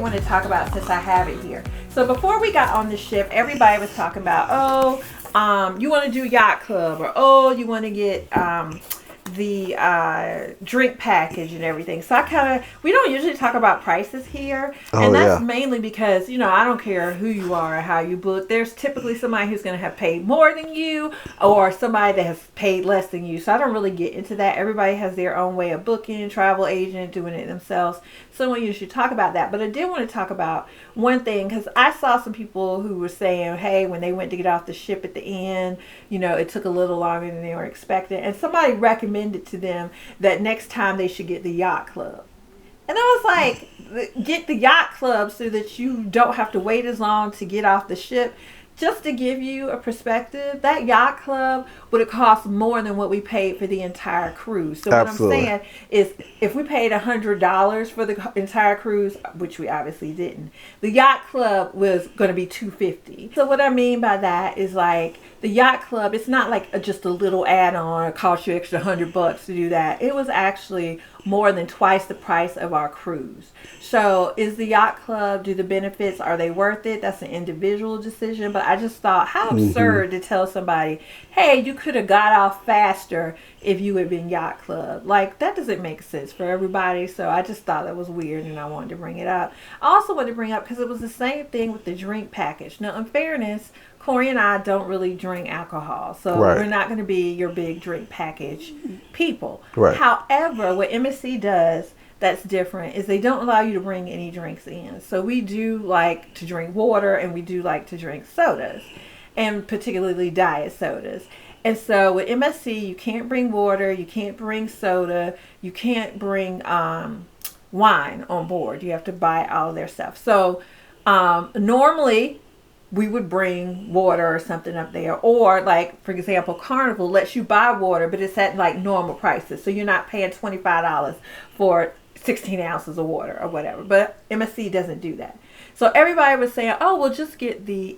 want to talk about since I have it here. So before we got on the ship, everybody was talking about, you want to do Yacht Club, or you want to get the drink package and everything. So we don't usually talk about prices here, and that's mainly because I don't care who you are or how you book. There's typically somebody who's going to have paid more than you, or somebody that has paid less than you. So I don't really get into that. Everybody has their own way of booking, travel agent, doing it themselves. So we usually talk about that. But I did want to talk about one thing, because I saw some people who were saying, hey, when they went to get off the ship at the end, it took a little longer than they were expecting, and somebody recommended to them that next time they should get the Yacht Club. And I was like, get the Yacht Club so that you don't have to wait as long to get off the ship. Just to give you a perspective, that Yacht Club would have cost more than what we paid for the entire cruise. So Absolutely. What I'm saying is, if we paid $100 for the entire cruise, which we obviously didn't, the Yacht Club was going to be $250. So what I mean by that is, like, the Yacht Club, it's not like just a little add-on. It cost you extra $100 to do that. It was actually more than twice the price of our cruise. So is the Yacht Club, do the benefits, are they worth it? That's an individual decision. But I just thought, how absurd to tell somebody, hey, you could have got off faster if you had been Yacht Club. Like, that doesn't make sense for everybody. So I just thought that was weird, and I wanted to bring it up. I also wanted to bring up, because it was the same thing with the drink package. Now, in fairness, Corey and I don't really drink alcohol, so we're not going to be your big drink package people. Right. However, what MSC does that's different is they don't allow you to bring any drinks in. So we do like to drink water, and we do like to drink sodas, and particularly diet sodas. And so with MSC, you can't bring water, you can't bring soda, you can't bring wine on board. You have to buy all their stuff. So normally we would bring water or something up there, or, like, for example, Carnival lets you buy water, but it's at like normal prices, so you're not paying $25 for 16 ounces of water or whatever. But MSC doesn't do that. So everybody was saying, oh, well, just get the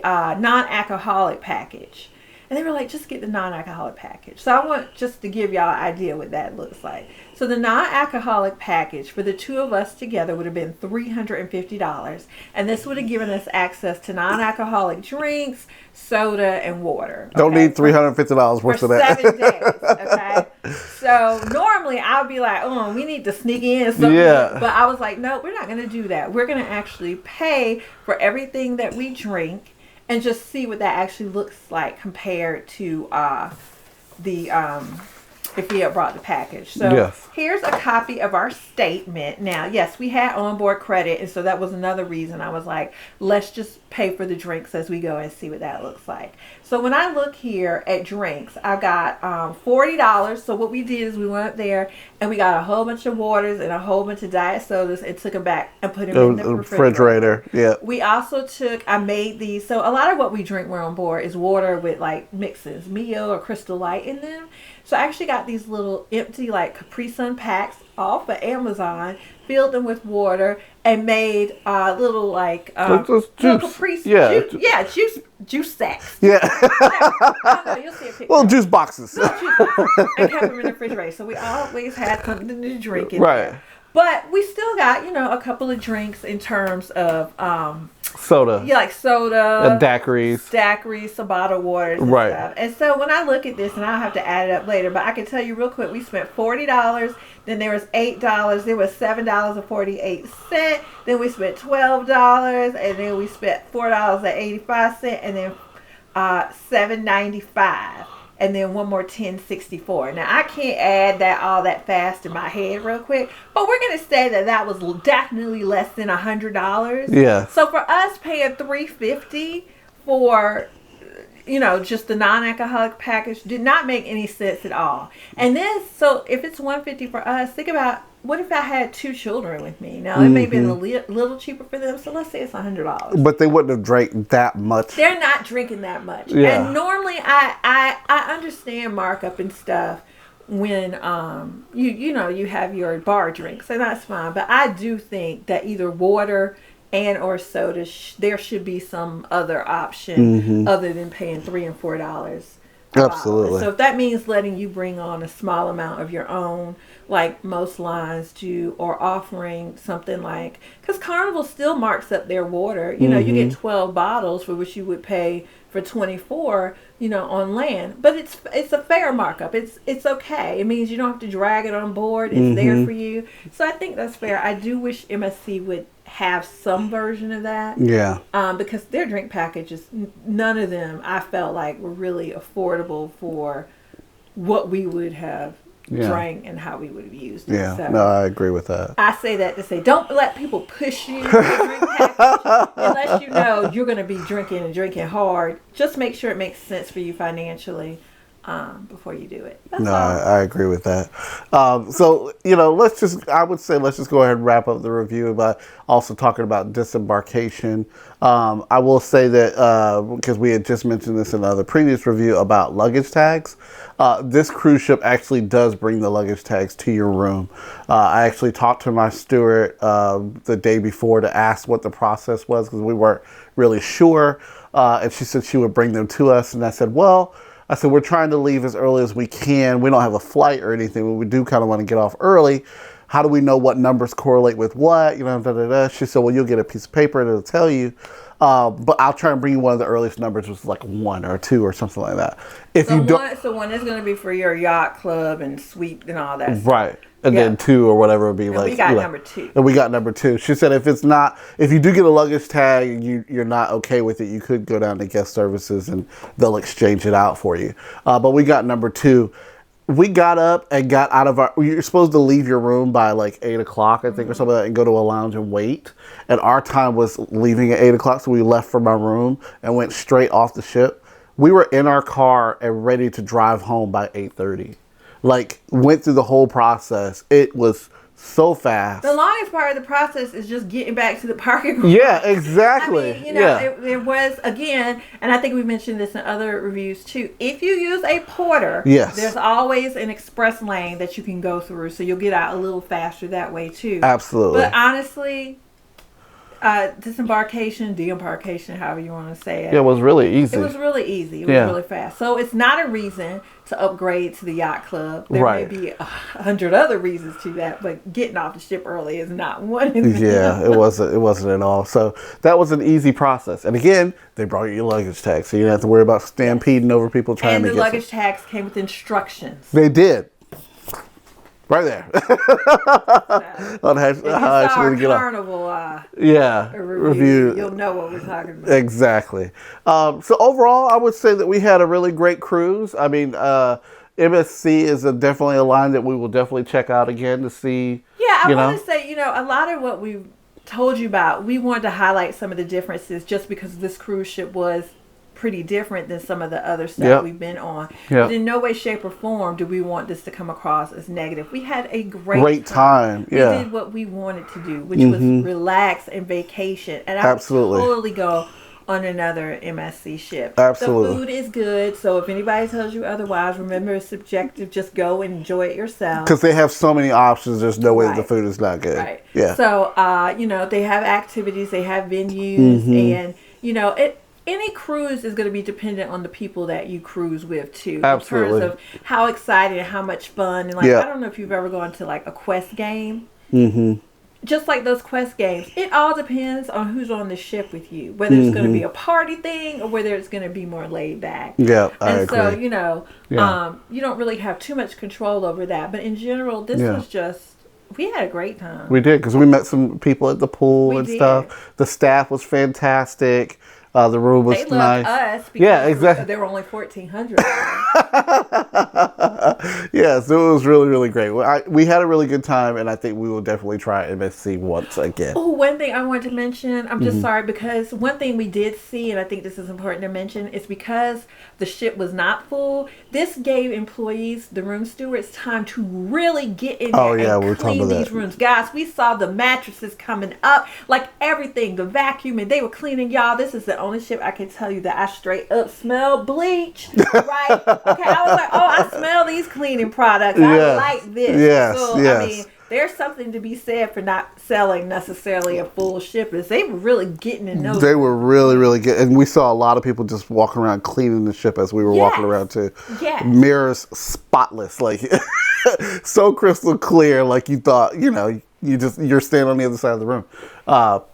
non-alcoholic package. And they were like, just get the non-alcoholic package. So I want just to give y'all an idea what that looks like. So the non-alcoholic package for the two of us together would have been $350. And this would have given us access to non-alcoholic drinks, soda, and water. Don't need $350 worth of that. For 7 days, okay? So normally I would be like, oh, we need to sneak in something. Yeah. But I was like, no, we're not going to do that. We're going to actually pay for everything that we drink, and just see what that actually looks like compared to if we had brought the package. So here's a copy of our statement. Now, yes, we had onboard credit, and so that was another reason I was like, let's just pay for the drinks as we go and see what that looks like. So when I look here at drinks, I got $40. So what we did is we went up there and we got a whole bunch of waters and a whole bunch of diet sodas and took them back and put them in the refrigerator. Yeah. We also I made these. So a lot of what we drink when we're on board is water with like mixes, Mio or Crystal Light in them. So I actually got these little empty like Capri Sun packs off of Amazon, filled them with water, and made little like little Capri juice sacks. Yeah. I don't know, you'll see a picture. Little juice boxes. And kept them in the refrigerator. So we always had something to drink in there. But we still got, a couple of drinks in terms of soda. Yeah, like soda. Daiquiris, some bottled waters and stuff. And so when I look at this, and I'll have to add it up later, but I can tell you real quick, we spent $40. Then there was $8. There was $7.48. Then we spent $12. And then we spent $4.85. And then $7.95. And then one more $10.64. Now I can't add all that fast in my head real quick, but we're gonna say that was definitely less than $100. Yeah. So for us paying $350 for just the non-alcoholic package did not make any sense at all. And then so if it's $150 for us, think about what if I had 2 children with me? Now it may have been a little cheaper for them, so let's say it's $100. But they wouldn't have drank that much. They're not drinking that much. Yeah. And normally I understand markup and stuff when you have your bar drinks, and that's fine. But I do think that either water and or soda, there should be some other option other than paying $3 and $4 Absolutely. So if that means letting you bring on a small amount of your own, like most lines do, or offering something like, because Carnival still marks up their water. You know, you get 12 bottles for which you would pay for 24, you know, on land. But it's a fair markup. It's okay. It means you don't have to drag it on board. It's there for you. So I think that's fair. I do wish MSC would have some version of that. Yeah. Because their drink packages, none of them I felt like were really affordable for what we would have drank and how we would have used it. Yeah, So no, I agree with that. I say that to say, don't let people push you to drink package unless you know you're going to be drinking hard. Just make sure it makes sense for you financially before you do it. That's no, all. I agree with that. So, you know, let's just go ahead and wrap up the review by also talking about disembarkation. I will say that, because we had just mentioned this in another previous review about luggage tags, this cruise ship actually does bring the luggage tags to your room. I actually talked to my steward the day before to ask what the process was because we weren't really sure. And she said she would bring them to us. And I said, we're trying to leave as early as we can. We don't have a flight or anything, but we do kind of want to get off early. How do we know what numbers correlate with what? You know, da, da, da. She said, well, you'll get a piece of paper and it'll tell you. But I'll try and bring you one of the earliest numbers, which was like 1 or 2 or something like that. So one is going to be for your yacht club and suite and all that stuff. Right. And then 2 or whatever would be like. We got number 2. And we got number 2. She said if you do get a luggage tag and you're not okay with it, you could go down to guest services and they'll exchange it out for you. But we got number 2. We got up and got out of you're supposed to leave your room by like 8 o'clock, I think, or something like that, and go to a lounge and wait. And our time was leaving at 8 o'clock, so we left from our room and went straight off the ship. We were in our car and ready to drive home by 8:30. Like, went through the whole process. It was so fast. The longest part of the process is just getting back to the parking lot. Yeah, exactly. I mean, you know, it was, again, and I think we mentioned this in other reviews too, if you use a porter, there's always an express lane that you can go through, so you'll get out a little faster that way too. Absolutely. But honestly, deembarkation, however you want to say it. Yeah, it was really easy. It was really easy. It was really fast. So it's not a reason to upgrade to the Yacht Club. There may be 100 other reasons to that, but getting off the ship early is not one. Yeah, it wasn't at all. So that was an easy process. And again, they brought you your luggage tag, so you didn't have to worry about stampeding over people trying to get. And the luggage tags came with instructions. They did. Right there. On how actually to get Carnival review. You'll know what we're talking about. Exactly. So overall, I would say that we had a really great cruise. I mean, MSC is definitely a line that we will definitely check out again to see. Yeah, I want to say, you know, a lot of what we told you about, we wanted to highlight some of the differences just because this cruise ship was pretty different than some of the other stuff we've been on. But in no way, shape, or form do we want this to come across as negative. We had a great time. We did what we wanted to do, which was relax and vacation. And I would totally go on another MSC ship. Absolutely. The food is good, so if anybody tells you otherwise, remember it's subjective. Just go and enjoy it yourself. Because they have so many options, there's no way that the food is not good. Right. Yeah. So, you know, they have activities, they have venues, and, you know, any cruise is going to be dependent on the people that you cruise with too. Absolutely. In terms of how excited and how much fun. And like, I don't know if you've ever gone to like a quest game. Just like those quest games, it all depends on who's on the ship with you. Whether it's going to be a party thing or whether it's going to be more laid back. Yeah, I agree. So, you know, you don't really have too much control over that. But in general, this was just, we had a great time. We did, because we met some people at the pool and stuff. The staff was fantastic. The room was nice. They loved us because exactly. There were only 1,400. Yeah, so it was really, really great. We had a really good time, and I think we will definitely try MSC once again. Oh, one thing I wanted to mention, I'm just sorry, because one thing we did see, and I think this is important to mention, is because the ship was not full, this gave employees, the room stewards, time to really get in there and clean these rooms. Guys, we saw the mattresses coming up, like everything, the vacuuming, they were cleaning. Y'all, this is the only ship I can tell you that I straight up smell bleach, right? Okay, I was like, oh, I smell these cleaning products. I like this. Yes, so, yes. I mean, there's something to be said for not selling necessarily a full ship. Is they were really getting in those. They were really, really good. And we saw a lot of people just walking around cleaning the ship as we were walking around too. Yes. Mirrors spotless, like so crystal clear, like you thought, you know, you're standing on the other side of the room.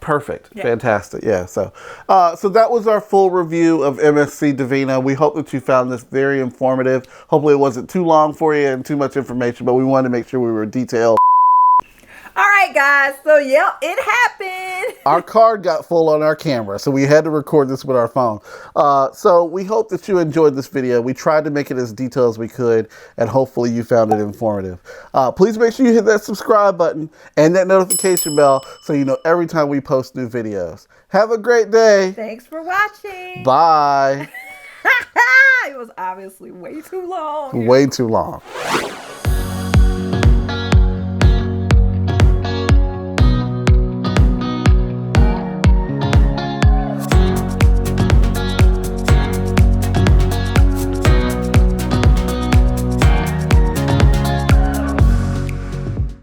Perfect. Yeah. Fantastic. Yeah. So that was our full review of MSC Divina. We hope that you found this very informative. Hopefully it wasn't too long for you and too much information, but we wanted to make sure we were detailed. All right, guys. So, yep, it happened. Our card got full on our camera, so we had to record this with our phone. So we hope that you enjoyed this video. We tried to make it as detailed as we could, and hopefully you found it informative. Please make sure you hit that subscribe button and that notification bell so you know every time we post new videos. Have a great day. Thanks for watching. Bye. It was obviously way too long. Way too long.